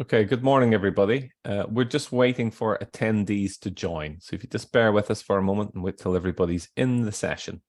Okay, good morning, everybody. We're just waiting for attendees to join. So if you just bear with us for a moment and wait till everybody's in the session.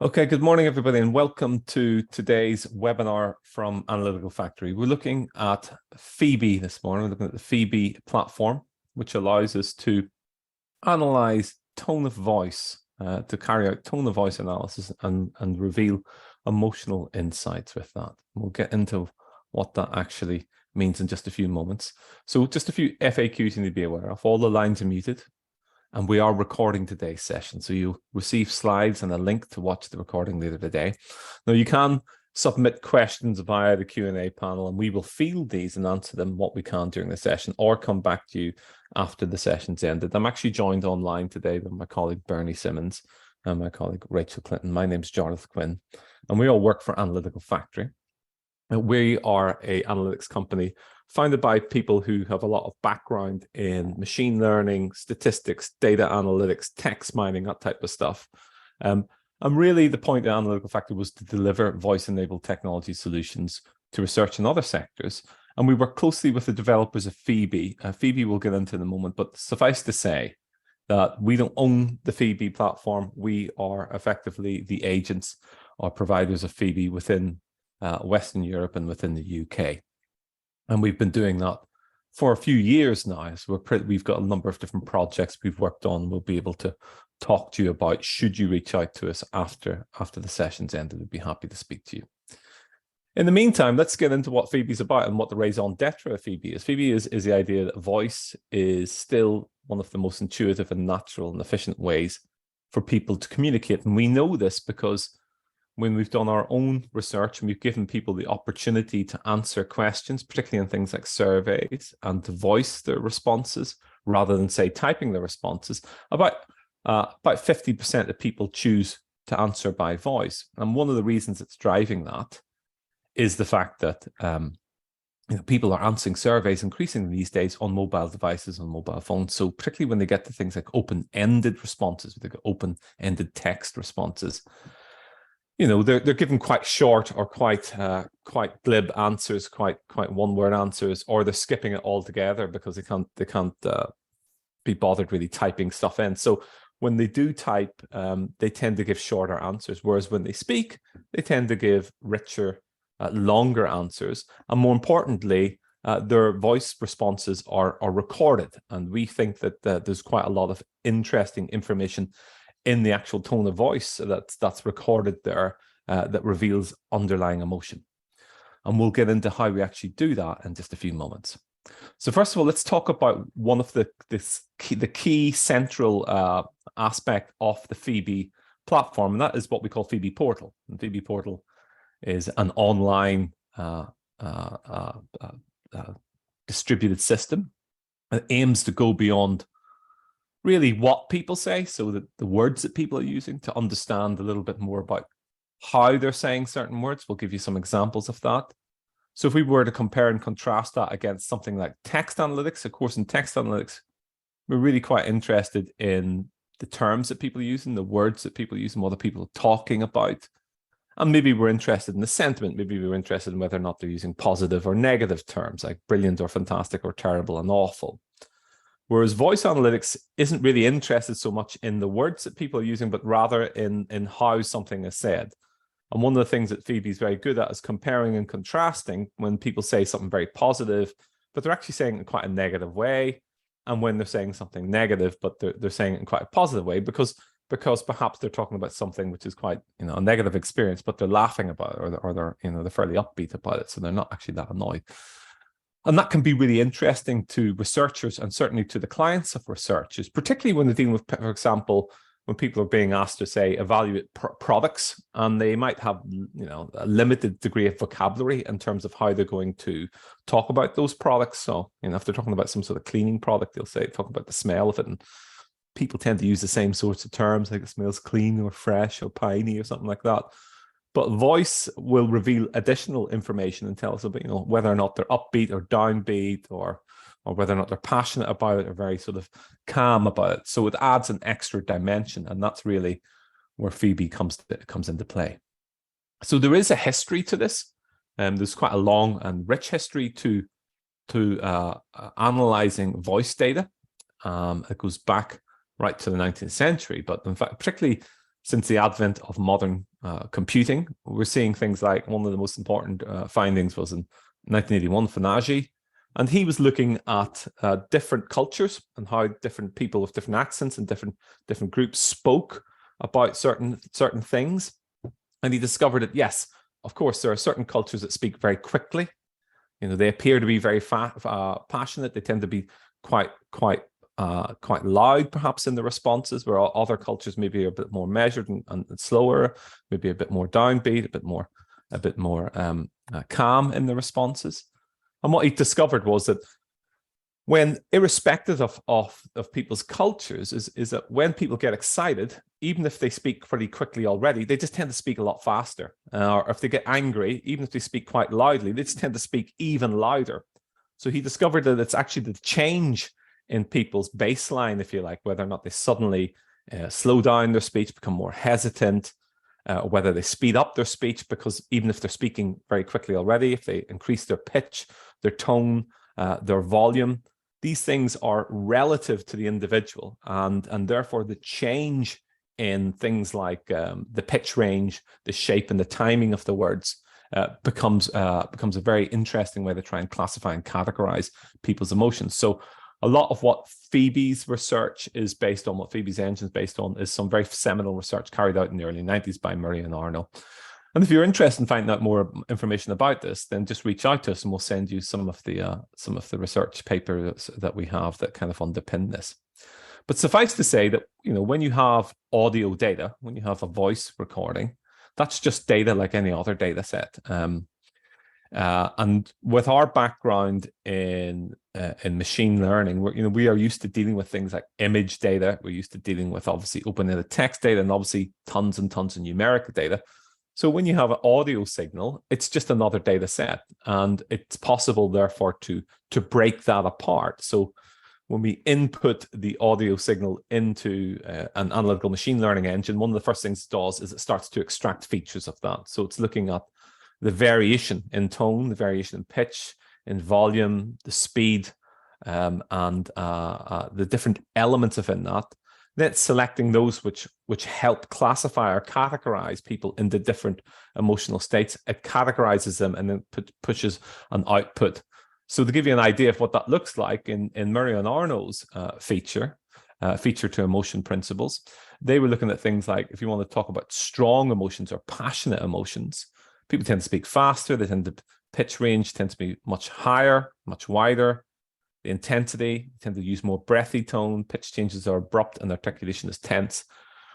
Okay, good morning, everybody, and welcome to today's webinar from Analytical Factory. We're looking at Phoebe this morning. We're looking at the Phoebe platform, which allows us to analyze tone of voice, to carry out tone of voice analysis and reveal emotional insights with that. We'll get into what that actually means in just a few moments. So just a few FAQs you need to be aware of. All the lines are muted. And we are recording today's session. So you'll receive slides and a link to watch the recording later today. Now you can submit questions via the Q&A panel and we will field these and answer them what we can during the session or come back to you after the session's ended. I'm actually joined online today by my colleague Bernie Simmons and my colleague Rachel Clinton. My name's Jonathan Quinn and we all work for Analytical Factory. We are an analytics company founded by people who have a lot of background in machine learning, statistics, data analytics, text mining, that type of stuff. And really the point of Analytical Factory was to deliver voice-enabled technology solutions to research in other sectors. And we work closely with the developers of Phoebe. Phoebe we'll get into in a moment, but suffice to say that we don't own the Phoebe platform. We are effectively the agents or providers of Phoebe within Western Europe and within the UK. And we've been doing that for a few years now. So we've got a number of different projects we've worked on. We'll be able to talk to you about should you reach out to us after the session's ended. We'd be happy to speak to you. In the meantime, let's get into what Phoebe's about and what the raison d'etre of Phoebe is. Phoebe is the idea that voice is still one of the most intuitive and natural and efficient ways for people to communicate. And we know this because when we've done our own research and we've given people the opportunity to answer questions, particularly in things like surveys, and to voice their responses rather than, say, typing their responses, about 50% of people choose to answer by voice. And one of the reasons it's driving that is the fact that people are answering surveys increasingly these days on mobile devices, on mobile phones. So particularly when they get to things like open-ended responses, they get open-ended text responses, they're given quite short or quite glib answers, quite one-word answers, or they're skipping it altogether because they can't be bothered really typing stuff in. So when they do type, they tend to give shorter answers, whereas when they speak, they tend to give richer, longer answers, and more importantly, their voice responses are recorded. And we think that there's quite a lot of interesting information in the actual tone of voice that's recorded there that reveals underlying emotion. And we'll get into how we actually do that in just a few moments. So first of all, let's talk about one of the key central aspect of the Phoebe platform, and that is what we call Phoebe Portal. And Phoebe Portal is an online distributed system that aims to go beyond really what people say, so that the words that people are using, to understand a little bit more about how they're saying certain words. We'll give you some examples of that. So if we were to compare and contrast that against something like text analytics, of course, in text analytics, we're really quite interested in the terms that people use and the words that people use and what are people talking about. And maybe we're interested in the sentiment. Maybe we're interested in whether or not they're using positive or negative terms, like brilliant or fantastic or terrible and awful. Whereas voice analytics isn't really interested so much in the words that people are using, but rather in how something is said. And one of the things that Phoebe is very good at is comparing and contrasting when people say something very positive, but they're actually saying it in quite a negative way. And when they're saying something negative, but they're saying it in quite a positive way, because perhaps they're talking about something which is quite, a negative experience, but they're laughing about it, or they're fairly upbeat about it. So they're not actually that annoyed. And that can be really interesting to researchers and certainly to the clients of researchers, particularly when they're dealing with, for example, when people are being asked to, say, evaluate products, and they might have, a limited degree of vocabulary in terms of how they're going to talk about those products. So, if they're talking about some sort of cleaning product, they'll say, talk about the smell of it. And people tend to use the same sorts of terms, like it smells clean or fresh or piney or something like that. But voice will reveal additional information and tell us about, whether or not they're upbeat or downbeat, or whether or not they're passionate about it or very sort of calm about it. So it adds an extra dimension, and that's really where Phoebe comes into play. So there is a history to this, and there's quite a long and rich history to analyzing voice data. It goes back right to the 19th century, but in fact, particularly since the advent of modern computing, we're seeing things like, one of the most important findings was in 1981, Fanagi, and he was looking at different cultures and how different people with different accents and different groups spoke about certain things. And he discovered that, yes, of course, there are certain cultures that speak very quickly. They appear to be very passionate. They tend to be quite loud, perhaps, in the responses, where other cultures maybe are a bit more measured and slower, maybe a bit more downbeat, a bit more calm in the responses. And what he discovered was that when, irrespective of people's cultures, is that when people get excited, even if they speak pretty quickly already, they just tend to speak a lot faster. Or if they get angry, even if they speak quite loudly, they just tend to speak even louder. So he discovered that it's actually the change in people's baseline, if you like, whether or not they suddenly slow down their speech, become more hesitant, or whether they speed up their speech, because even if they're speaking very quickly already, if they increase their pitch, their tone, their volume, these things are relative to the individual, and therefore the change in things like the pitch range, the shape and the timing of the words becomes a very interesting way to try and classify and categorize people's emotions. So a lot of what Phoebe's research is based on, what Phoebe's engine is based on, is some very seminal research carried out in the early 90s by Murray and Arno. And if you're interested in finding out more information about this, then just reach out to us and we'll send you some of the research papers that we have that kind of underpin this. But suffice to say that, when you have audio data, when you have a voice recording, that's just data like any other data set. And with our background in machine learning, we are used to dealing with things like image data. We're used to dealing with, obviously, open-ended text data, and obviously tons and tons of numeric data. So when you have an audio signal, it's just another data set, and it's possible, therefore, to break that apart. So when we input the audio signal into an analytical machine learning engine, one of the first things it does is it starts to extract features of that. So it's looking at the variation in tone, the variation in pitch, in volume, the speed, and the different elements within that. Then it's selecting those which help classify or categorize people into different emotional states. It categorizes them and then pushes an output. So to give you an idea of what that looks like, in Murray and Arno's feature to emotion principles, they were looking at things like, if you want to talk about strong emotions or passionate emotions, people tend to speak faster. They tend to, pitch range tends to be much higher, much wider. The intensity, tend to use more breathy tone. Pitch changes are abrupt and articulation is tense.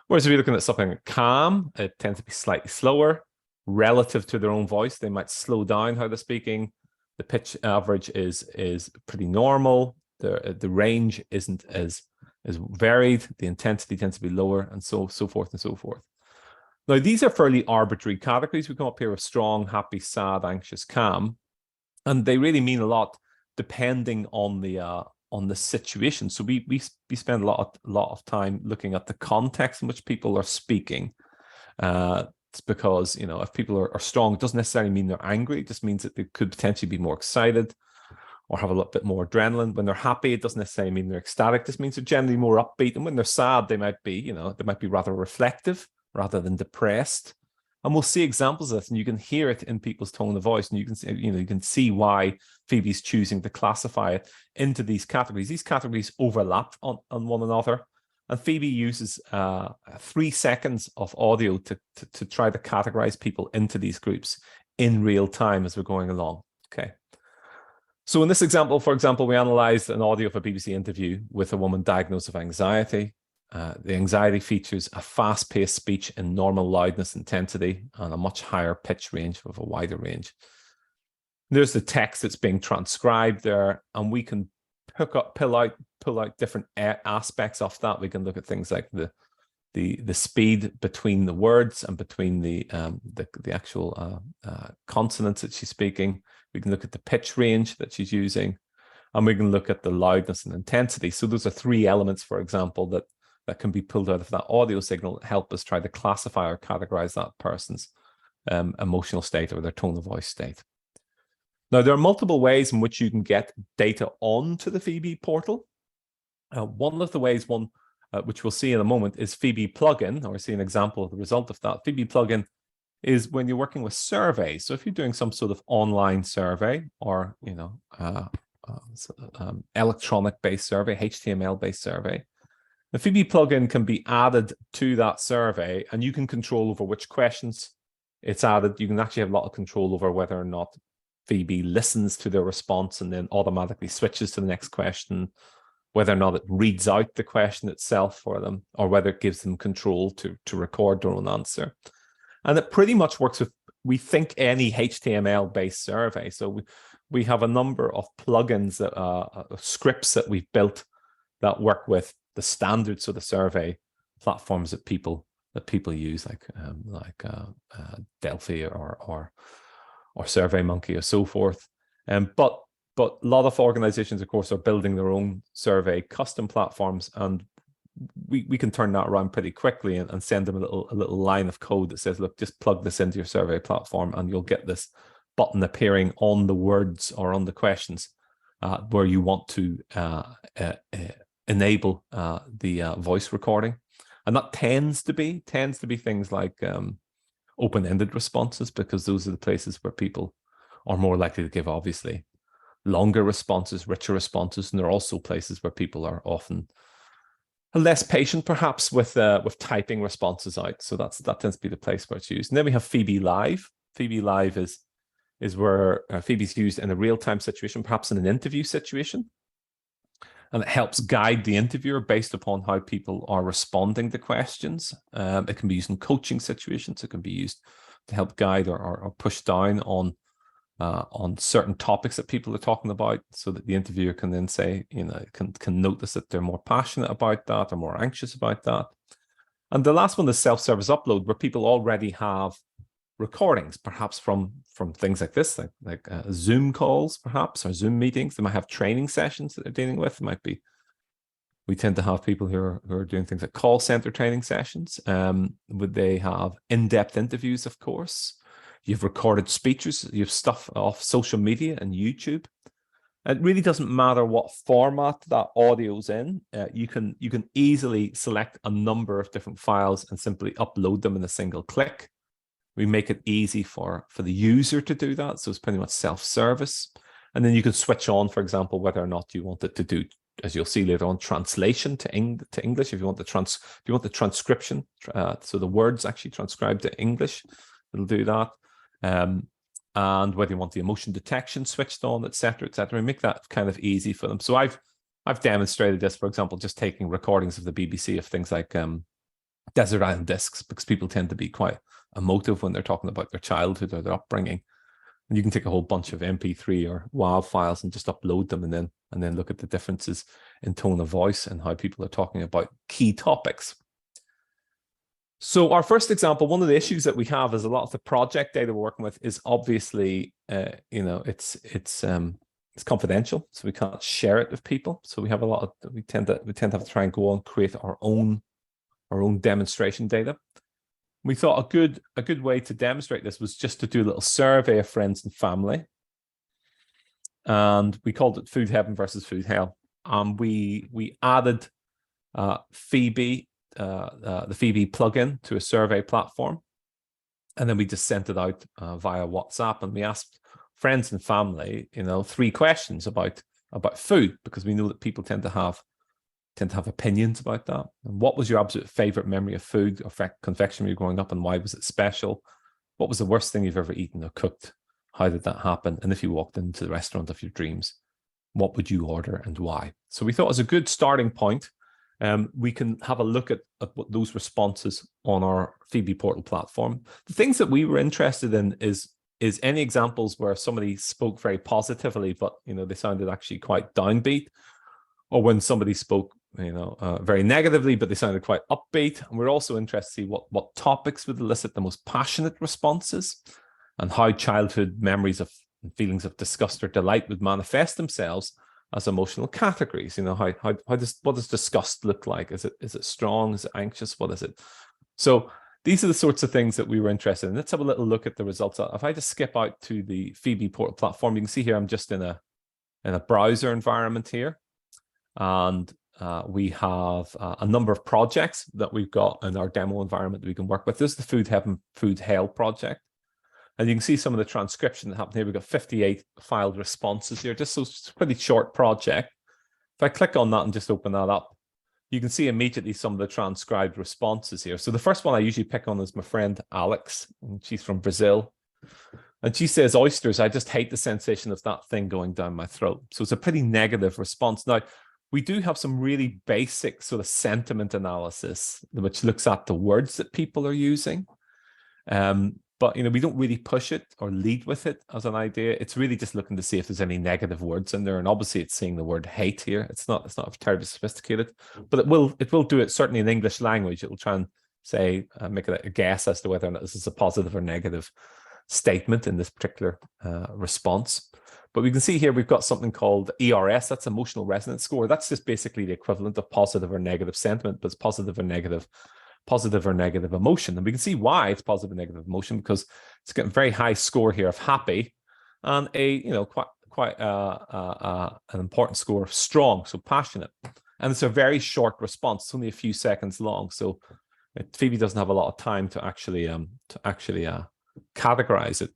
Whereas if you're looking at something like calm, it tends to be slightly slower relative to their own voice. They might slow down how they're speaking. The pitch average is pretty normal. The range isn't as varied. The intensity tends to be lower, and so forth and so forth. Now, these are fairly arbitrary categories. We come up here with strong, happy, sad, anxious, calm, and they really mean a lot depending on the situation. So we spend a lot of time looking at the context in which people are speaking. It's because, if people are strong, it doesn't necessarily mean they're angry. It just means that they could potentially be more excited or have a little bit more adrenaline. When they're happy, it doesn't necessarily mean they're ecstatic. This means they're generally more upbeat. And when they're sad, they might be rather reflective rather than depressed. And we'll see examples of this, and you can hear it in people's tone of voice, and you can see why Phoebe's choosing to classify it into these categories. These categories overlap on one another, and Phoebe uses 3 seconds of audio to try to categorize people into these groups in real time as we're going along. Okay, So in this example, for example, we analyzed an audio of a BBC interview with a woman diagnosed with anxiety. The anxiety features a fast-paced speech in normal loudness intensity and a much higher pitch range with a wider range. There's the text that's being transcribed there, and we can pull out different aspects of that. We can look at things like the speed between the words and between the actual consonants that she's speaking. We can look at the pitch range that she's using, and we can look at the loudness and intensity. So those are three elements, for example, that can be pulled out of that audio signal that help us try to classify or categorize that person's emotional state or their tone of voice state. Now, there are multiple ways in which you can get data onto the Phoebe portal. One of the ways, which we'll see in a moment, is Phoebe plugin, or see an example of the result of that. Phoebe plugin is when you're working with surveys. So if you're doing some sort of online survey or electronic-based survey, HTML-based survey, the Phoebe plugin can be added to that survey, and you can control over which questions it's added. You can actually have a lot of control over whether or not Phoebe listens to their response and then automatically switches to the next question, whether or not it reads out the question itself for them, or whether it gives them control to record their own answer. And it pretty much works with, we think, any HTML-based survey. So we have a number of plugins, scripts that we've built that work with the standards of the survey platforms that people use, like Delphi or SurveyMonkey or so forth. But a lot of organizations, of course, are building their own survey custom platforms, and we can turn that around pretty quickly and send them a little line of code that says, look, just plug this into your survey platform and you'll get this button appearing on the words or on the questions where you want to enable the voice recording. And that tends to be things like open-ended responses, because those are the places where people are more likely to give, obviously, longer responses, richer responses. And there are also places where people are often less patient, perhaps, with typing responses out. So that tends to be the place where it's used. And then we have Phoebe Live. Phoebe Live is where Phoebe's used in a real-time situation, perhaps in an interview situation. And it helps guide the interviewer based upon how people are responding to questions. It can be used in coaching situations. It can be used to help guide or push down on certain topics that people are talking about, so that the interviewer can then say, can notice that they're more passionate about that or more anxious about that. And the last one is self-service upload, where people already have recordings, perhaps from things like this, like Zoom calls, perhaps, or Zoom meetings. They might have training sessions that they're dealing with. It might be, we tend to have people who are doing things like call center training sessions. Would they have in-depth interviews, of course? You've recorded speeches, you have stuff off social media and YouTube. It really doesn't matter what format that audio's in. You can easily select a number of different files and simply upload them in a single click. We make it easy for the user to do that. So it's pretty much self-service. And then you can switch on, for example, whether or not you want it to do, as you'll see later on, translation to English. If you want the transcription, so the words actually transcribed to English, it'll do that. And whether you want the emotion detection switched on, etc., etc. Make that kind of easy for them. So I've demonstrated this, for example, just taking recordings of the BBC of things like desert island discs, because people tend to be quite emotive when they're talking about their childhood or their upbringing. And you can take a whole bunch of MP3 or WAV files and just upload them, and then look at the differences in tone of voice and how people are talking about key topics. So our first example, one of the issues that we have is a lot of the project data we're working with is obviously, it's confidential, so we can't share it with people. So we have we tend to have to try and go on create our own demonstration data. We thought a good way to demonstrate this was just to do a little survey of friends and family, and we called it Food Heaven versus Food Hell. We added Phoebe. The Phoebe plugin to a survey platform, and then we just sent it out via WhatsApp, and we asked friends and family, 3 questions about food, because we know that people tend to have opinions about that. And what was your absolute favorite memory of food or confectionery growing up, and why was it special? What was the worst thing you've ever eaten or cooked? How did that happen? And if you walked into the restaurant of your dreams, what would you order and why? So we thought it was a good starting point. We can have a look at what those responses on our Phoebe portal platform. The things that we were interested in is any examples where somebody spoke very positively, but they sounded actually quite downbeat, or when somebody spoke very negatively, but they sounded quite upbeat. And we're also interested to see what topics would elicit the most passionate responses, and how childhood memories of feelings of disgust or delight would manifest themselves as emotional categories. What does disgust look like? Is it strong? Is it anxious? What is it? So these are the sorts of things that we were interested in. Let's have a little look at the results. If I just skip out to the Phoebe portal platform, you can see here I'm just in a browser environment here, and we have a number of projects that we've got in our demo environment that we can work with. This is the Food Heaven, Food Hell project. And you can see some of the transcription that happened here. We've got 58 filed responses here, just so it's a pretty short project. If I click on that and just open that up, you can see immediately some of the transcribed responses here. So the first one I usually pick on is my friend Alex, and she's from Brazil. And she says, oysters, I just hate the sensation of that thing going down my throat. So it's a pretty negative response. Now, we do have some really basic sort of sentiment analysis, which looks at the words that people are using. But we don't really push it or lead with it as an idea. It's really just looking to see if there's any negative words in there. And obviously it's seeing the word hate here. It's not terribly sophisticated, but it will do it certainly in English language. It will try and say, make it a guess as to whether or not this is a positive or negative statement in this particular response. But we can see here we've got something called ERS. That's emotional resonance score. That's just basically the equivalent of positive or negative sentiment, but it's positive or negative emotion. And we can see why it's positive or negative emotion, because it's getting a very high score here of happy, and a quite an important score of strong, so passionate. And it's a very short response. It's only a few seconds long, so Phoebe doesn't have a lot of time to actually categorize it.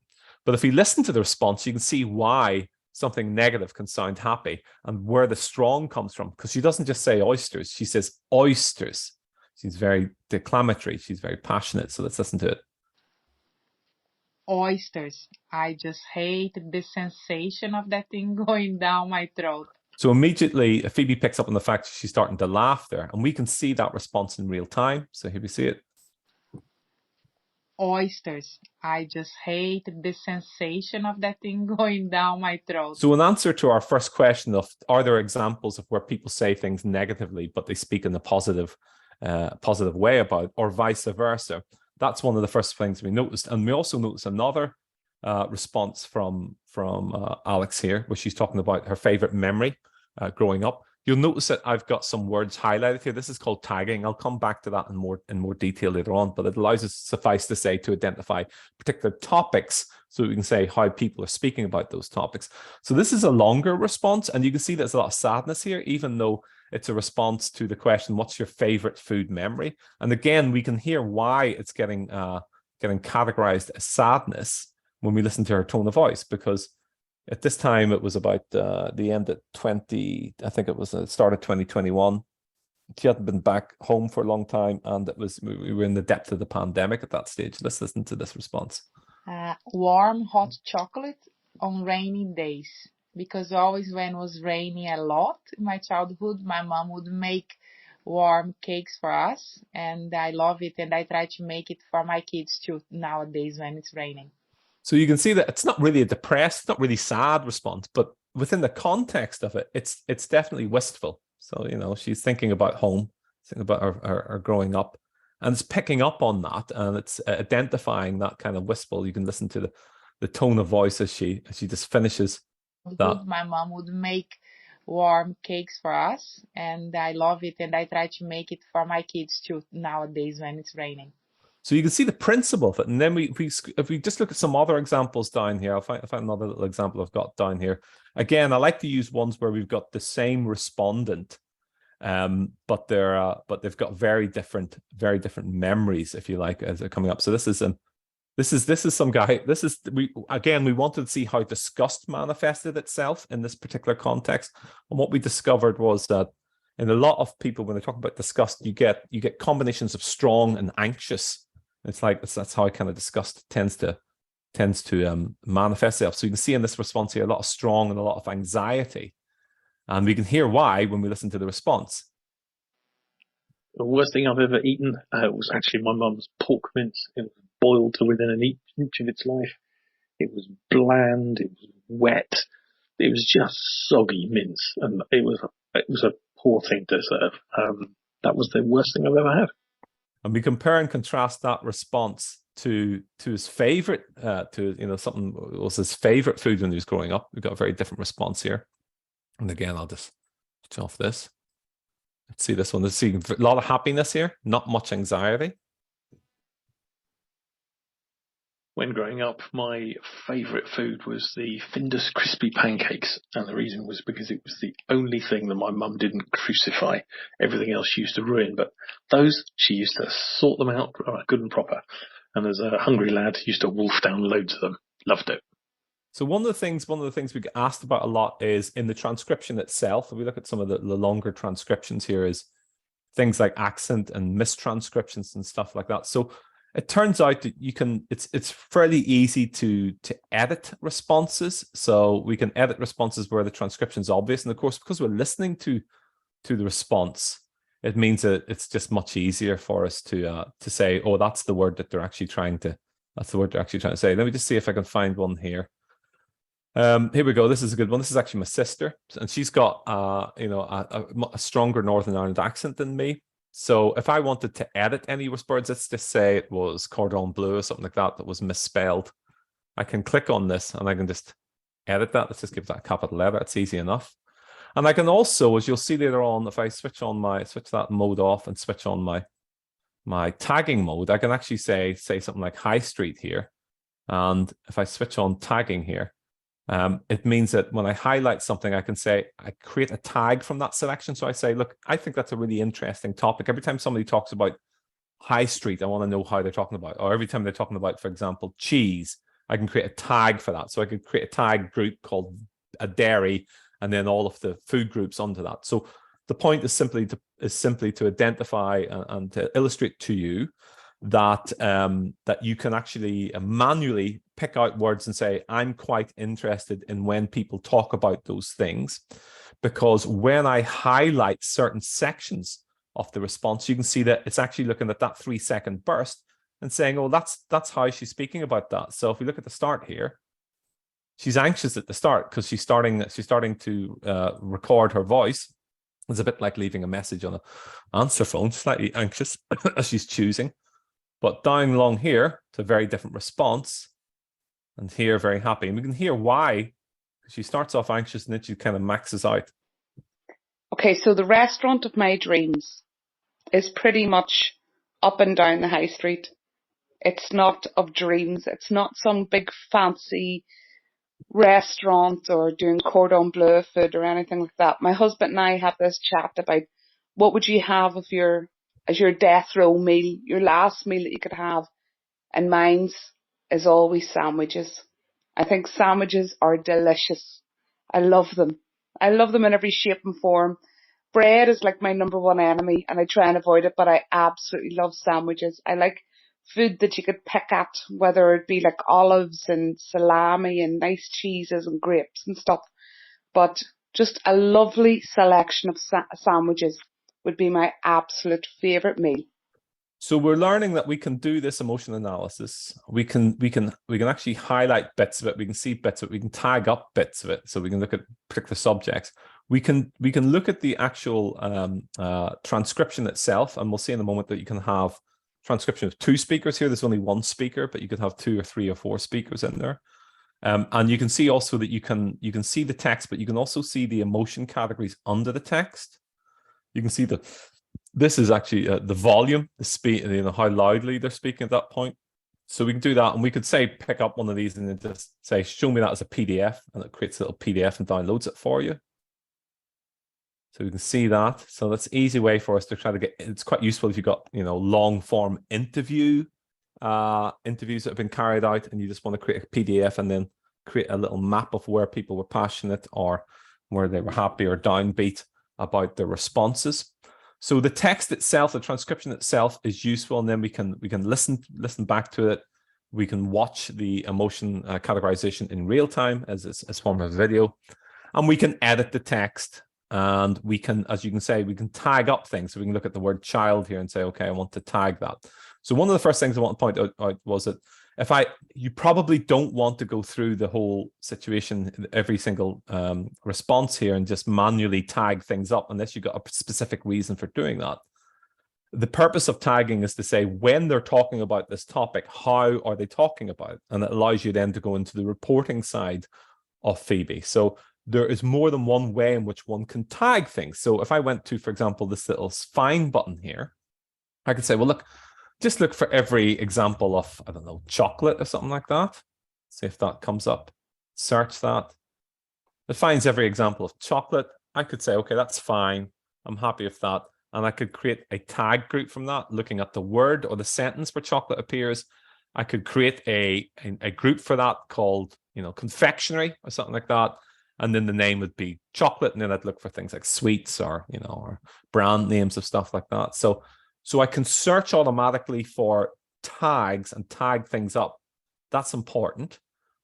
But if we listen to the response, you can see why something negative can sound happy and where the strong comes from, because she doesn't just say oysters, she says oysters. She's very declamatory. She's very passionate. So let's listen to it. Oysters. I just hate the sensation of that thing going down my throat. So immediately, Phoebe picks up on the fact she's starting to laugh there, and we can see that response in real time. So here we see it. Oysters. I just hate the sensation of that thing going down my throat. So in answer to our first question of, are there examples of where people say things negatively, but they speak in a positive way about, or vice versa? That's one of the first things we noticed. And we also noticed another response from Alex here, where she's talking about her favorite memory growing up. You'll notice that I've got some words highlighted here. This is called tagging. I'll come back to that in more detail later on, but it allows us, suffice to say, to identify particular topics so we can say how people are speaking about those topics. So this is a longer response, and you can see there's a lot of sadness here, even though it's a response to the question, what's your favorite food memory? And again, we can hear why it's getting categorized as sadness when we listen to her tone of voice, because at this time, it was about the end of I think it was the start of 2021. She hadn't been back home for a long time, and we were in the depth of the pandemic at that stage. Let's listen to this response. Warm, hot chocolate on rainy days. Because always when it was raining a lot in my childhood, my mom would make warm cakes for us, and I love it, and I try to make it for my kids too nowadays when it's raining. So you can see that it's not really a depressed, not really sad response, but within the context of it, it's definitely wistful. So, she's thinking about home, thinking about her growing up, and it's picking up on that, and it's identifying that kind of wistful. You can listen to the tone of voice as she just finishes that. My mom would make warm cakes for us, and I love it, and I try to make it for my kids too nowadays when it's raining. So you can see the principle of it. And then if we just look at some other examples down here, I'll find another little example I've got down here. Again, I like to use ones where we've got the same respondent, but they've got very different memories, if you like, as they're coming up. So this is some guy. We wanted to see how disgust manifested itself in this particular context. And what we discovered was that in a lot of people, when they talk about disgust, you get combinations of strong and anxious. It's like that's how kind of disgust tends to manifest itself. So you can see in this response here a lot of strong and a lot of anxiety. And we can hear why when we listen to the response. The worst thing I've ever eaten was actually my mum's pork mince. It was boiled to within an inch of its life. It was bland. It was wet. It was just soggy mince, and it was a poor thing to serve. That was the worst thing I've ever had. And we compare and contrast that response to his favorite, something was his favorite food when he was growing up. We've got a very different response here. And again, I'll just switch off this. Let's see this one. Let's see a lot of happiness here, not much anxiety. When growing up, my favourite food was the Findus crispy pancakes, and the reason was because it was the only thing that my mum didn't crucify. Everything else she used to ruin, but those, she used to sort them out good and proper. And as a hungry lad, used to wolf down loads of them. Loved it. So one of the things we get asked about a lot is in the transcription itself. If we look at some of the longer transcriptions here, is things like accent and mistranscriptions and stuff like that. So it turns out that you can, it's fairly easy to edit responses. So we can edit responses where the transcription is obvious. And of course, because we're listening to the response, it means that it's just much easier for us to say, oh, that's the word that they're actually trying to say. Let me just see if I can find one here. Here we go. This is a good one. This is actually my sister, and she's got a stronger Northern Ireland accent than me. So if I wanted to edit any words, let's just say it was cordon bleu or something like that was misspelled, I can click on this and I can just edit that. Let's just give that a capital letter. It's easy enough. And I can also, as you'll see later on, if I switch that mode off and switch on my tagging mode, I can actually say something like High Street here. And if I switch on tagging here, it means that when I highlight something, I can say, I create a tag from that selection. So I say, look, I think that's a really interesting topic. Every time somebody talks about High Street, I want to know how they're talking about, or every time they're talking about, for example, cheese, I can create a tag for that. So I could create a tag group called a dairy, and then all of the food groups under that. So the point is simply to identify and to illustrate to you that that you can actually manually pick out words and say, I'm quite interested in when people talk about those things, because when I highlight certain sections of the response, you can see that it's actually looking at that 3-second burst and saying, oh, that's how she's speaking about that. So if we look at the start here, she's anxious at the start because she's starting to record her voice. It's a bit like leaving a message on an answer phone, slightly anxious as she's choosing. But down along here, it's a very different response. And here, very happy. And we can hear why. She starts off anxious and then she kind of maxes out. Okay, so the restaurant of my dreams is pretty much up and down the high street. It's not of dreams. It's not some big fancy restaurant or doing cordon bleu food or anything like that. My husband and I have this chat about what would you have as your death row meal, your last meal that you could have. And mine's is always sandwiches. I think sandwiches are delicious. I love them. I love them in every shape and form. Bread is like my number one enemy and I try and avoid it, but I absolutely love sandwiches. I like food that you could pick at, whether it be like olives and salami and nice cheeses and grapes and stuff. But just a lovely selection of sandwiches would be my absolute favourite meal. So we're learning that we can do this emotion analysis. We can actually highlight bits of it. We can see bits of it. We can tag up bits of it. So we can look at particular subjects. We can look at the actual transcription itself, and we'll see in a moment that you can have transcription of 2 speakers here. There's only 1 speaker, but you could have 2 or 3 or 4 speakers in there. And you can see also that you can see the text, but you can also see the emotion categories under the text. You can see this is actually the volume, the speed, how loudly they're speaking at that point. So we can do that, and we could say pick up one of these and then just say, show me that as a PDF, and it creates a little PDF and downloads it for you. So we can see that. So that's an easy way for us to try to get. It's quite useful if you've got long form interviews that have been carried out, and you just want to create a PDF and then create a little map of where people were passionate or where they were happy or downbeat about their responses. So the text itself, the transcription itself, is useful, and then we can listen back to it. We can watch the emotion categorization in real time as form of video. And we can edit the text. And we can, as you can say, we can tag up things. So we can look at the word child here and say, okay, I want to tag that. So one of the first things I want to point out was that you probably don't want to go through the whole situation, every single response here and just manually tag things up unless you've got a specific reason for doing that. The purpose of tagging is to say when they're talking about this topic, how are they talking about it? And it allows you then to go into the reporting side of Phoebe. So there is more than one way in which one can tag things. So if I went to, for example, this little find button here, I could say, well, look, just look for every example of, I don't know, chocolate or something like that. See if that comes up. Search that. It finds every example of chocolate. I could say, okay, that's fine. I'm happy with that. And I could create a tag group from that, looking at the word or the sentence where chocolate appears. I could create a group for that called, confectionery or something like that. And then the name would be chocolate. And then I'd look for things like sweets or, or brand names of stuff like that. So I can search automatically for tags and tag things up. That's important.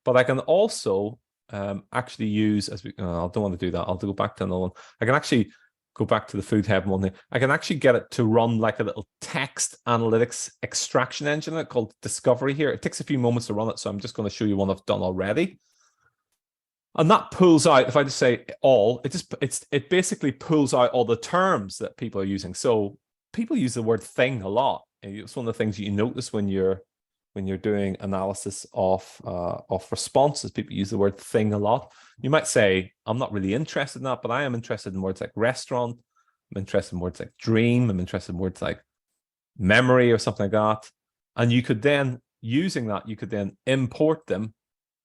But I can also actually use, I don't want to do that. I'll go back to another one. I can actually go back to the food heaven one here. I can actually get it to run like a little text analytics extraction engine called Discovery here. It takes a few moments to run it. So I'm just going to show you one I've done already. And that pulls out, if I just say all, it basically pulls out all the terms that people are using. So people use the word thing a lot. It's one of the things you notice when you're doing analysis of responses. People use the word thing a lot. You might say, I'm not really interested in that, but I am interested in words like restaurant. I'm interested in words like dream. I'm interested in words like memory or something like that. And you could then, using that, you could then import them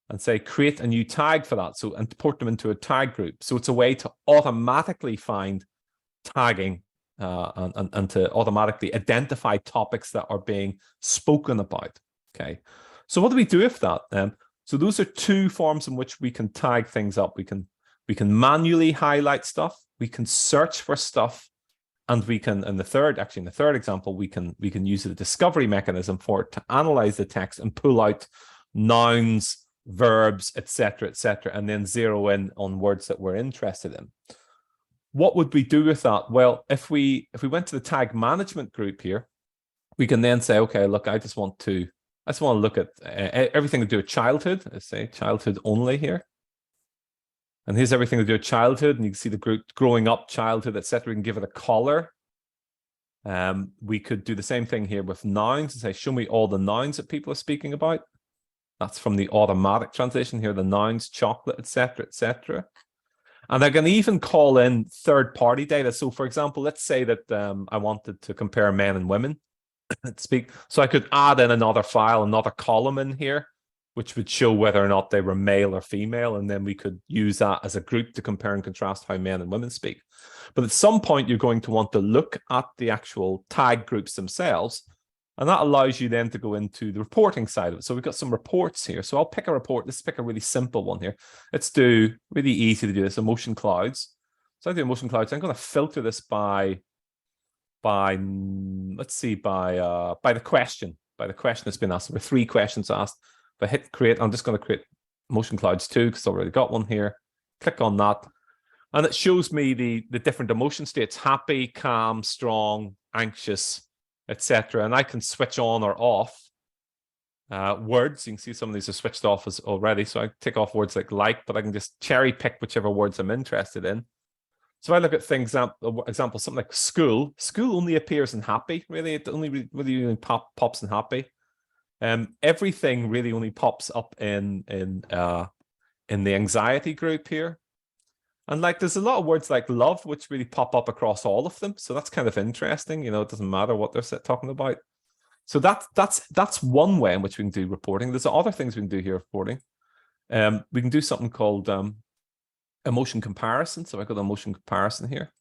and say, create a new tag for that. So import them into a tag group. So it's a way to automatically find tagging and to automatically identify topics that are being spoken about. Okay. So what do we do with that? So those are two forms in which we can tag things up. We can manually highlight stuff. We can search for stuff. And we can, in the third example, we can use the discovery mechanism for it to analyze the text and pull out nouns, verbs, etc., and then zero in on words that we're interested in. What would we do with that? Well, if we went to the tag management group here, we can then say, okay, look, I just want to look at everything to do with childhood. Let's say childhood only here. And here's everything to do with childhood, and you can see the group growing up, childhood, etc. We can give it a color. We could do the same thing here with nouns and say, show me all the nouns that people are speaking about. That's from the automatic translation here, the nouns, chocolate, etc. And I can even call in third-party data. So, for example, let's say that I wanted to compare men and women. So I could add in another file, another column in here, which would show whether or not they were male or female. And then we could use that as a group to compare and contrast how men and women speak. But at some point, you're going to want to look at the actual tag groups themselves. And that allows you then to go into the reporting side of it. So we've got some reports here. So I'll pick a report. Let's pick a really simple one here. Let's do really easy to do this, emotion clouds. So I do emotion clouds. I'm going to filter this by the question. By the question that's been asked. There were 3 questions asked. If I hit create, I'm just going to create emotion clouds 2 because I've already got one here. Click on that. And it shows me the different emotion states: happy, calm, strong, anxious, etc. And I can switch on or off words. You can see some of these are switched off as already. So I take off words like, but I can just cherry pick whichever words I'm interested in. So if I look at things, example, something like school. School only appears in happy, really. It only really pops in happy. Everything really only pops up in the anxiety group here. And there's a lot of words like love, which really pop up across all of them. So that's kind of interesting. It doesn't matter what they're talking about. So that's one way in which we can do reporting. There's other things we can do here reporting. We can do something called emotion comparison. So I got emotion comparison here.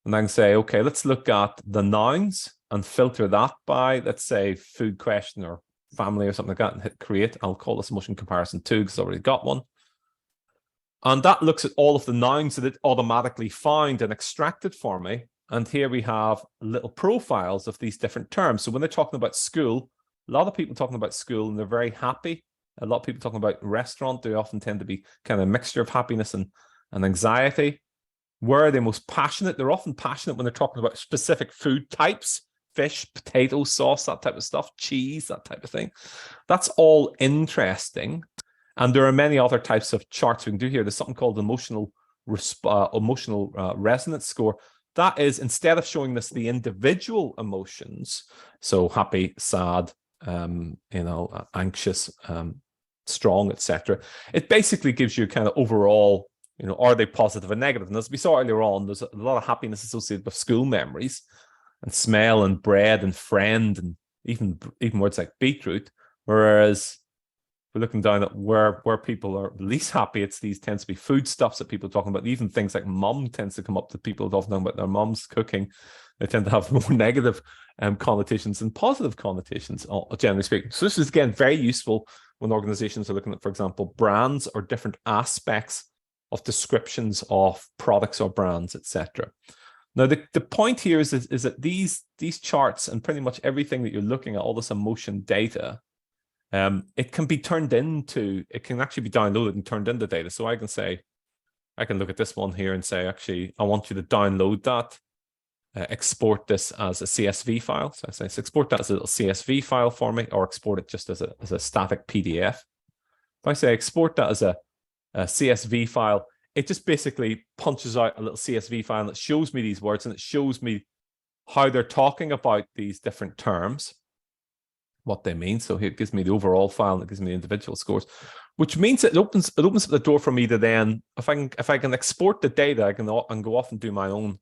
And I can say, okay, let's look at the nouns and filter that by, let's say, food question or family or something like that, and hit create. I'll call this emotion comparison 2 because I already got one. And that looks at all of the nouns that it automatically found and extracted for me. And here we have little profiles of these different terms. So when they're talking about school, A lot of people talking about school and they're very happy. A lot of people talking about restaurant, they often tend to be kind of a mixture of happiness and anxiety. Where are they most passionate? They're often passionate when they're talking about specific food types, fish, potato sauce, that type of stuff, cheese, that type of thing. That's all interesting. And there are many other types of charts we can do here. There's something called emotional resonance score. That is, instead of showing us the individual emotions, so happy, sad, anxious, strong, etc., it basically gives you kind of overall, are they positive and negative? And as we saw earlier on, there's a lot of happiness associated with school memories and smell and bread and friend and even words like beetroot. Whereas we're looking down at where people are least happy, tends to be foodstuffs that people are talking about. Even things like mum tends to come up to people often talking about their mum's cooking. They tend to have more negative connotations than positive connotations, generally speaking. So this is, again, very useful when organizations are looking at, for example, brands or different aspects of descriptions of products or brands, etc. Now, the point here is that these charts and pretty much everything that you're looking at, all this emotion data, it can actually be downloaded and turned into data. So I can look at this one here and say, actually, I want you to download that, export this as a CSV file. So I say, export that as a little CSV file for me, or export it just as a static PDF. If I say export that as a CSV file, it just basically punches out a little CSV file and it shows me these words and it shows me how they're talking about these different terms, what they mean. So here it gives me the overall file and it gives me the individual scores, which means it opens up the door for me to then, if I can export the data, I can go off and do my own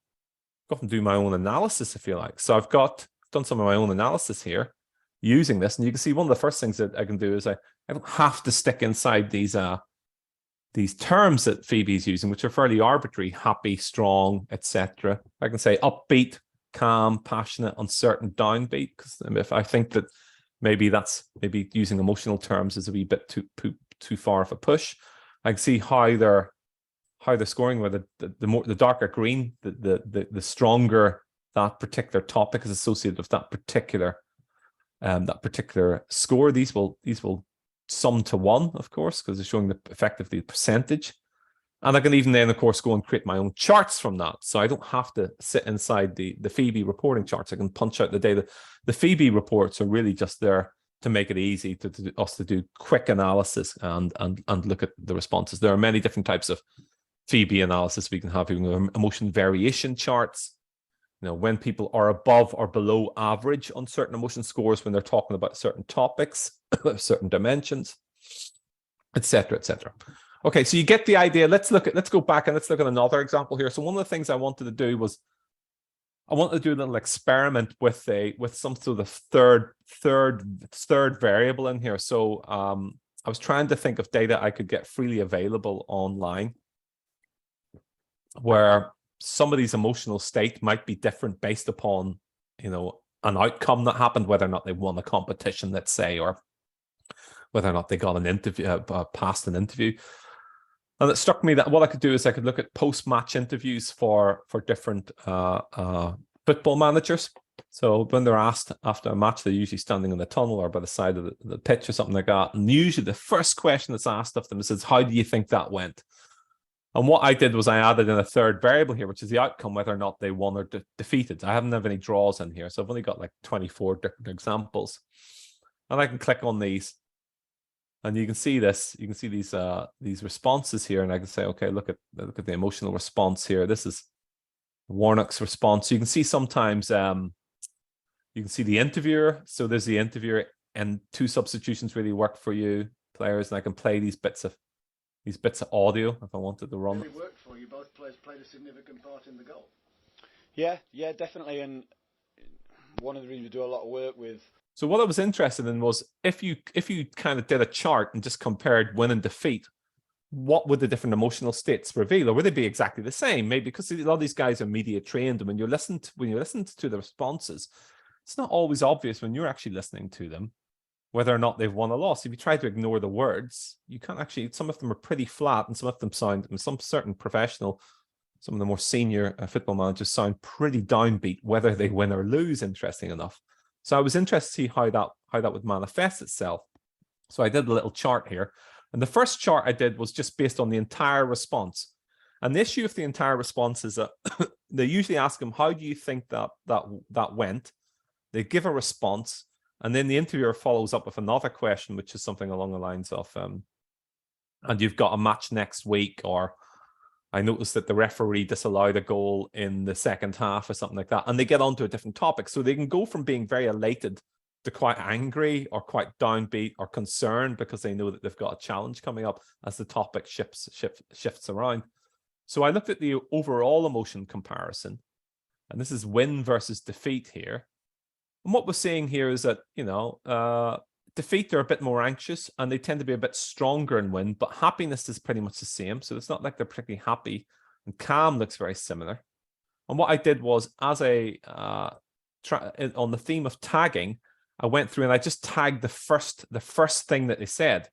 analysis, if you like. So I've done some of my own analysis here using this, and you can see one of the first things that I can do is I don't have to stick inside these terms that Phoebe's using, which are fairly arbitrary: happy, strong, etc. I can say upbeat, calm, passionate, uncertain, downbeat, because if I think that maybe using emotional terms is a wee bit too far of a push, I can see how they're scoring. Where the darker green, the stronger that particular topic is associated with that particular score. These will sum to 1, of course, because it's showing effectively the percentage. And I can even then, of course, go and create my own charts from that. So I don't have to sit inside the Phoebe reporting charts. I can punch out the data. The Phoebe reports are really just there to make it easy to us to do quick analysis and look at the responses. There are many different types of Phoebe analysis we can have. Emotion variation charts, when people are above or below average on certain emotion scores when they're talking about certain topics, certain dimensions, etc., etc. Okay, so you get the idea. Let's go back and let's look at another example here. So one of the things I wanted to do was I wanted to do a little experiment with some sort of third variable in here. So I was trying to think of data I could get freely available online, where somebody's emotional state might be different based upon, an outcome that happened, whether or not they won a competition, let's say, or whether or not they got an interview, passed an interview. And it struck me that what I could do is I could look at post-match interviews for different football managers. So when they're asked after a match, they're usually standing in the tunnel or by the side of the pitch or something like that. And usually the first question that's asked of them is, how do you think that went? And what I did was I added in a third variable here, which is the outcome, whether or not they won or defeated. I haven't have any draws in here, so I've only got like 24 different examples. And I can click on these. And you can see this. You can see these responses here, and I can say, okay, look at the emotional response here. This is Warnock's response. So you can see sometimes you can see the interviewer. So there's the interviewer, and 2 substitutions really work for you, players. And I can play these bits of audio if I wanted to run. Really worked for you. Both players played a significant part in the goal. Yeah, definitely. And one of the reasons we do a lot of work with. So what I was interested in was if you kind of did a chart and just compared win and defeat, what would the different emotional states reveal, or would they be exactly the same? Maybe because a lot of these guys are media trained, and when you listen to the responses, it's not always obvious when you're actually listening to them whether or not they've won or lost. If you try to ignore the words, you can't actually. Some of them are pretty flat, and some of them sound. Some certain professional, some of the more senior football managers sound pretty downbeat, whether they win or lose. Interesting enough. So I was interested to see would manifest itself. So I did a little chart here. And the first chart I did was just based on the entire response. And the issue of the entire response is that they usually ask them, how do you think that went? They give a response, and then the interviewer follows up with another question, which is something along the lines of, and you've got a match next week, or I noticed that the referee disallowed a goal in the second half or something like that. And they get onto a different topic. So they can go from being very elated to quite angry or quite downbeat or concerned because they know that they've got a challenge coming up as the topic shifts around. So I looked at the overall emotion comparison, and this is win versus defeat here. And what we're seeing here is that, defeat, they're a bit more anxious and they tend to be a bit stronger in win, but happiness is pretty much the same. So it's not like they're particularly happy, and calm looks very similar. And what I did was, as on the theme of tagging, I went through and I just tagged the first thing that they said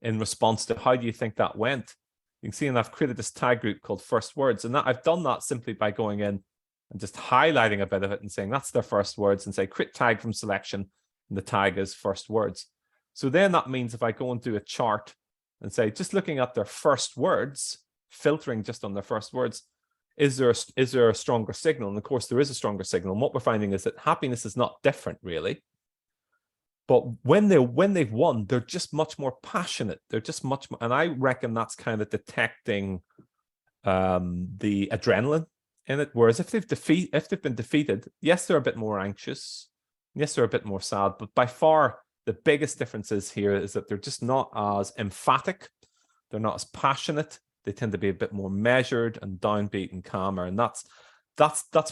in response to how do you think that went. You can see, and I've created this tag group called first words, and that I've done that simply by going in and just highlighting a bit of it and saying that's their first words, and say create tag from selection, and the tag is first words. So then that means if I go and do a chart and say, just looking at their first words, filtering just on their first words, is there a stronger signal? And of course there is a stronger signal. And what we're finding is that happiness is not different really. But when they've won, they're just much more passionate. They're just much more, and I reckon that's kind of detecting the adrenaline in it. Whereas if they've been defeated, yes, they're a bit more anxious. Yes, they're a bit more sad. But by far, the biggest difference here is that they're just not as emphatic. They're not as passionate. They tend to be a bit more measured and downbeat and calmer. And that's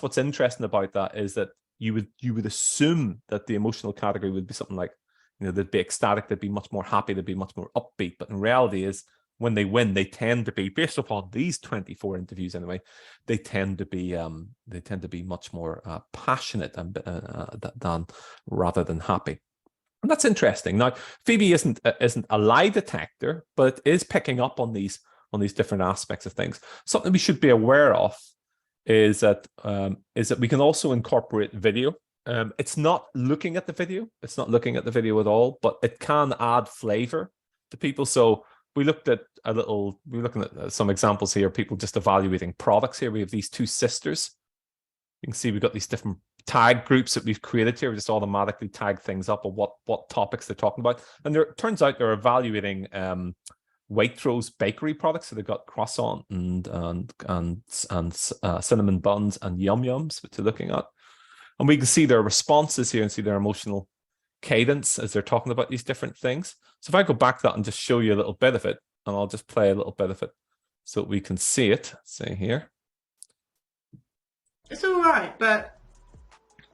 what's interesting about that, is that you would assume that the emotional category would be something like, they'd be ecstatic, they'd be much more happy, they'd be much more upbeat. But in reality is, when they win, they tend to be, based upon these 24 interviews anyway, they tend to be much more passionate than rather than happy. And that's interesting. Now, Phoebe isn't a lie detector, but it is picking up on these different aspects of things. Something we should be aware of is that we can also incorporate video. It's not looking at the video. It's not looking at the video at all, but it can add flavor to people. So we're looking at some examples here, people just evaluating products here. We have these two sisters. You can see we've got these different tag groups that we've created here. We just automatically tag things up of what topics they're talking about. And it turns out they're evaluating Waitrose bakery products. So they've got croissant and cinnamon buns and yum yums, which they're looking at. And we can see their responses here and see their emotional cadence as they're talking about these different things. So if I go back to that and just show you a little bit of it, and I'll just play a little bit of it so that we can see it. Say here. It's all right, but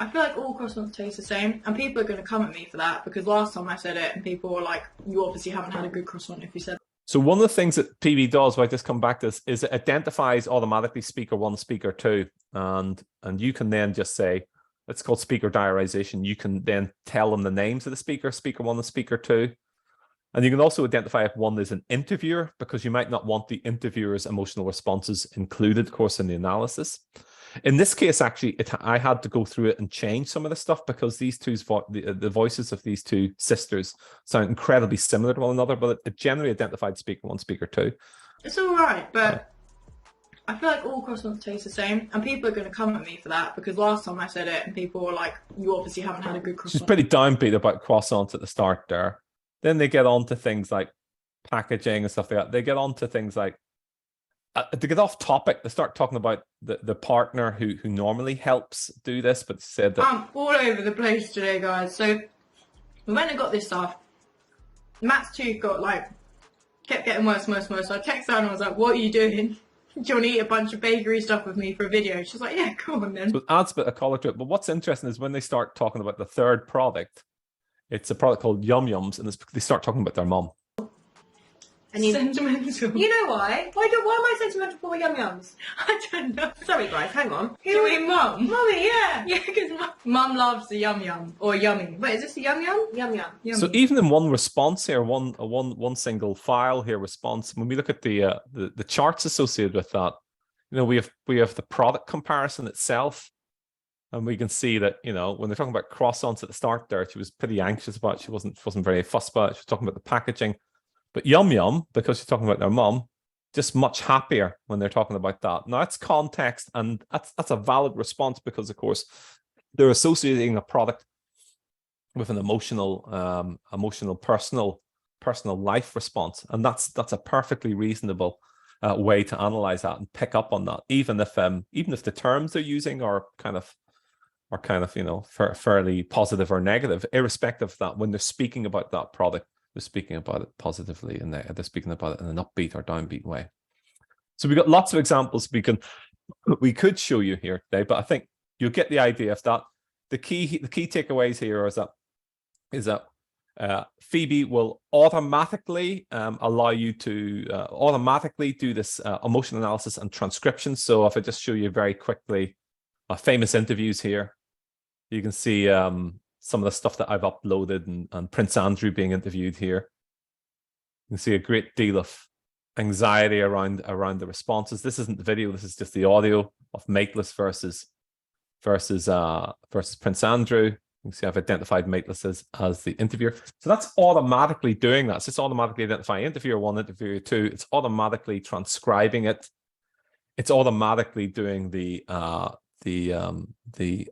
I feel like all croissants taste the same, and people are going to come at me for that because last time I said it and people were like, you obviously haven't had a good croissant if you said that. So one of the things that PB does, why I just come back to this, is it identifies automatically speaker 1, speaker 2, and you can then just say, it's called speaker diarization. You can then tell them the names of the speaker 1 and speaker 2. And you can also identify if one is an interviewer, because you might not want the interviewer's emotional responses included, of course, in the analysis. In this case, actually, I had to go through it and change some of the stuff because these the voices of these two sisters sound incredibly similar to one another, but it generally identified speaker 1, speaker 2. It's all right, but I feel like all croissants taste the same, and people are going to come at me for that because last time I said it and people were like, you obviously haven't had a good croissant. She's pretty downbeat about croissants at the start there. Then they get on to things like packaging and stuff like that. They get on to things like, to get off topic, they start talking about the partner who normally helps do this, but said that I'm all over the place today, guys. So we went and got this stuff. Matt's tooth kept getting worse. So I texted her and I was like, what are you doing? Do you want to eat a bunch of bakery stuff with me for a video? She's like, yeah, come on then. So it adds a bit of colour to it. But what's interesting is when they start talking about the third product, it's a product called Yum Yums, and they start talking about their mum. And sentimental. You know why? Why am I sentimental for Yum Yums? I don't know. Sorry guys, hang on. Do you mean mum? Mummy, yeah. Yeah, because mum loves the Yum Yum or yummy. Wait, is this the Yum Yum? Yum Yum. Yummy. So even in one response here, one single file here response, when we look at the charts associated with that, we have the product comparison itself. And we can see that, you know, when they're talking about croissants at the start there, she was pretty anxious about it. She wasn't very fussed about it. She was talking about the packaging. But Yum Yum, because she's talking about their mum, just much happier when they're talking about that. Now, that's context, and that's a valid response because, of course, they're associating a product with an emotional, personal life response, and that's a perfectly reasonable way to analyze that and pick up on that, even if the terms they're using are kind of you know fairly positive or negative, irrespective of that. When they're speaking about that product, they're speaking about it positively, and they're speaking about it in an upbeat or downbeat way. So we've got lots of examples we could show you here today, but I think you'll get the idea of that. The key takeaways here is that Phoebe will automatically allow you to automatically do this emotion analysis and transcription. So if I just show you very quickly famous interviews here, you can see some of the stuff that I've uploaded, and Prince Andrew being interviewed here. You can see a great deal of anxiety around the responses. This isn't the video, this is just the audio of Mateless versus Prince Andrew. You can see I've identified Mateless as the interviewer. So that's automatically doing that. So it's automatically identifying interviewer 1, interviewer 2. It's automatically transcribing it. It's automatically doing the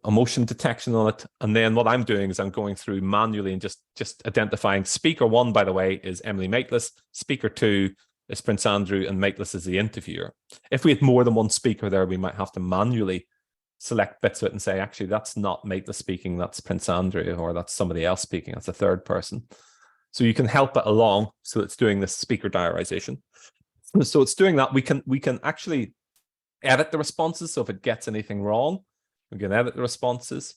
emotion detection on it. And then what I'm doing is I'm going through manually and just identifying speaker 1, by the way, is Emily Mateless. Speaker 2 is Prince Andrew, and Mateless is the interviewer. If we had more than one speaker there, we might have to manually select bits of it and say, actually, that's not Mateless speaking, that's Prince Andrew, or that's somebody else speaking, that's a third person. So you can help it along. So it's doing this speaker diarization. So it's doing that. We can actually edit the responses. So if it gets anything wrong, we can edit the responses,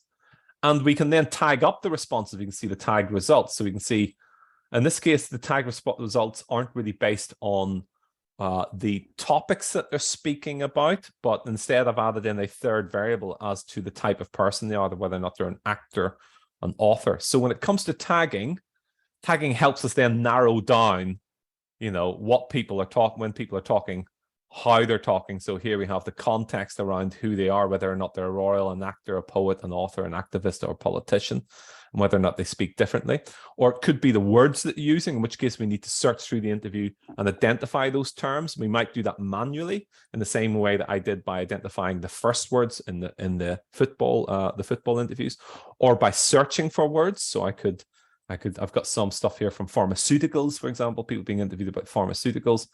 and we can then tag up the responses. We can see the tagged results. So we can see, in this case, the tagged results aren't really based on the topics that they're speaking about, but instead I've added in a third variable as to the type of person they are, whether or not they're an actor, an author. So when it comes to tagging helps us then narrow down, you know, what people are talking, when people are talking, how they're talking. So here we have the context around who they are, whether or not they're a royal, an actor, a poet, an author, an activist, or a politician, and whether or not they speak differently. Or it could be the words that you're using, in which case we need to search through the interview and identify those terms. We might do that manually in the same way that I did by identifying the first words in the football interviews, or by searching for words. So I've got some stuff here from pharmaceuticals, for example, people being interviewed about pharmaceuticals.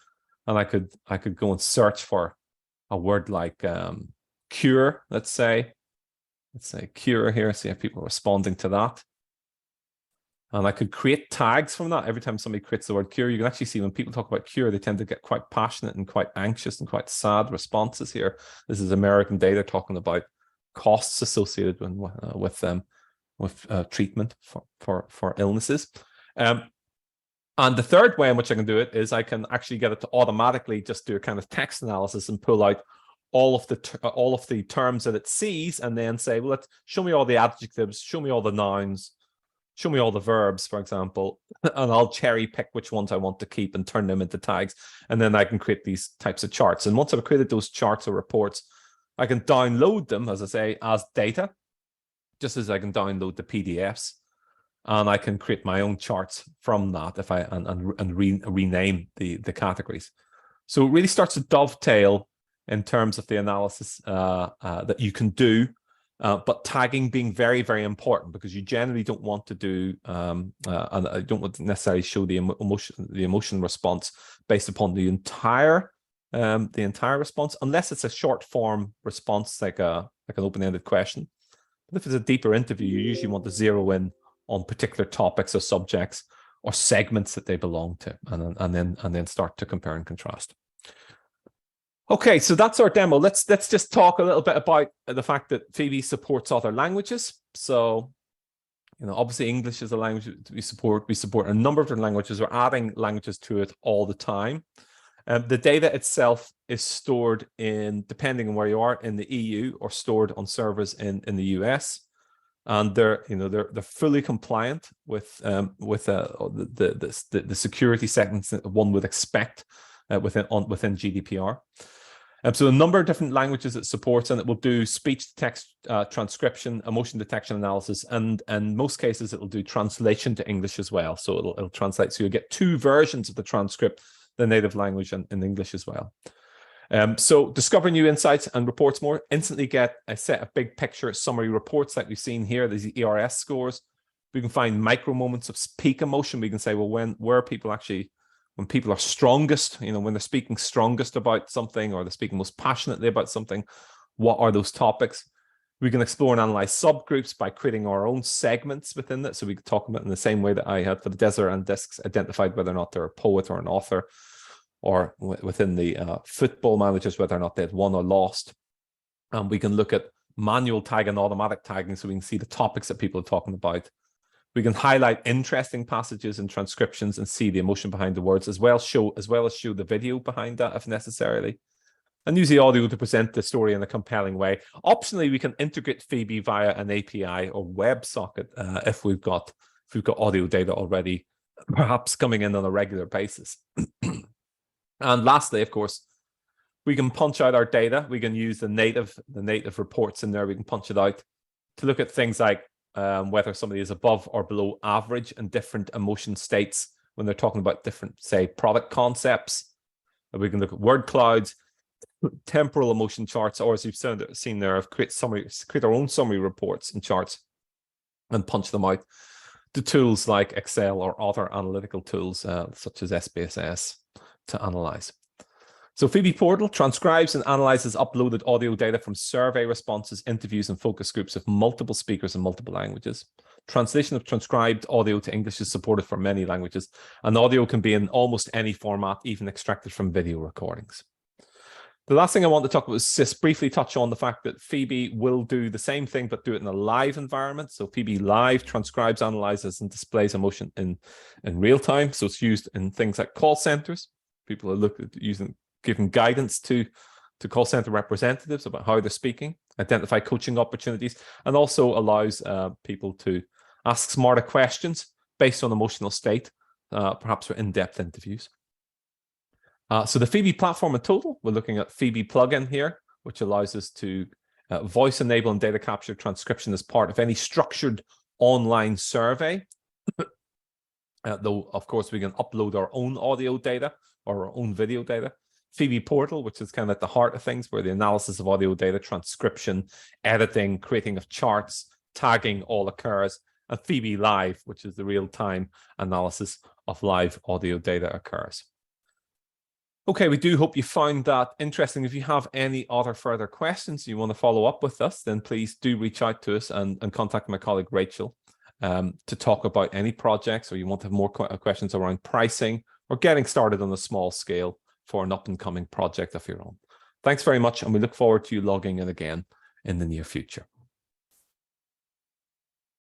And I could go and search for a word like cure, let's say cure here, see if people are responding to that. And I could create tags from that. Every time somebody creates the word cure, you can actually see when people talk about cure, they tend to get quite passionate and quite anxious and quite sad responses here. This is American data talking about costs associated with treatment for illnesses. And the third way in which I can do it is I can actually get it to automatically just do a kind of text analysis and pull out all of the terms that it sees, and then say, well, let's show me all the adjectives, show me all the nouns, show me all the verbs, for example, and I'll cherry pick which ones I want to keep and turn them into tags. And then I can create these types of charts. And once I've created those charts or reports, I can download them, as I say, as data, just as I can download the PDFs. And I can create my own charts from that if I rename the categories. So it really starts to dovetail in terms of the analysis that you can do, but tagging being very, very important, because you generally don't want to do and I don't want to necessarily show the emotion response based upon the entire response, unless it's a short form response like an open-ended question. But if it's a deeper interview, you usually want to zero in on particular topics or subjects or segments that they belong to, and then start to compare and contrast. Okay, so that's our demo. Let's just talk a little bit about the fact that Phoebe supports other languages. So, you know, obviously English is a language that we support. We support a number of different languages. We're adding languages to it all the time. The data itself is stored in, depending on where you are, in the EU or stored on servers in the US. And they're fully compliant with the security settings that one would expect within GDPR. So a number of different languages it supports, and it will do speech-to-text transcription, emotion detection analysis, and in most cases it will do translation to English as well. So it'll translate. So you get two versions of the transcript, the native language and in English as well. So discover new insights and reports more. Instantly get a set of big picture summary reports like we've seen here, these ERS scores. We can find micro moments of peak emotion. We can say, well, where are people actually, when people are strongest, you know, when they're speaking strongest about something, or they're speaking most passionately about something, what are those topics? We can explore and analyze subgroups by creating our own segments within it. So we can talk about it in the same way that I had for the desert and discs, identified whether or not they're a poet or an author, or within the football managers, whether or not they've won or lost. And we can look at manual tag and automatic tagging, so we can see the topics that people are talking about. We can highlight interesting passages and transcriptions and see the emotion behind the words, as well as show the video behind that if necessarily, and use the audio to present the story in a compelling way. Optionally, we can integrate Phoebe via an API or WebSocket if we've got audio data already, perhaps coming in on a regular basis. And lastly, of course, we can punch out our data. We can use the native reports in there. We can punch it out to look at things like whether somebody is above or below average in different emotion states when they're talking about different, say, product concepts. And we can look at word clouds, temporal emotion charts, or as you've seen there, create our own summary reports and charts and punch them out to tools like Excel or other analytical tools such as SPSS to analyze. So Phoebe Portal transcribes and analyzes uploaded audio data from survey responses, interviews, and focus groups of multiple speakers in multiple languages. Translation of transcribed audio to English is supported for many languages, and audio can be in almost any format, even extracted from video recordings. The last thing I want to talk about is just briefly touch on the fact that Phoebe will do the same thing, but do it in a live environment. So Phoebe Live transcribes, analyzes, and displays emotion in real time. So it's used in things like call centers. People are giving guidance to call center representatives about how they're speaking, identify coaching opportunities, and also allows people to ask smarter questions based on emotional state, perhaps for in-depth interviews. So the Phoebe platform in total, we're looking at Phoebe plugin here, which allows us to voice enable and data capture transcription as part of any structured online survey. Though, of course, we can upload our own audio data or our own video data. Phoebe Portal, which is kind of at the heart of things, where the analysis of audio data, transcription, editing, creating of charts, tagging all occurs. And Phoebe Live, which is the real-time analysis of live audio data occurs. Okay, we do hope you found that interesting. If you have any other further questions you want to follow up with us, then please do reach out to us and contact my colleague Rachel to talk about any projects, or you want to have more questions around pricing or getting started on a small scale for an up-and-coming project of your own. Thanks very much, and we look forward to you logging in again in the near future.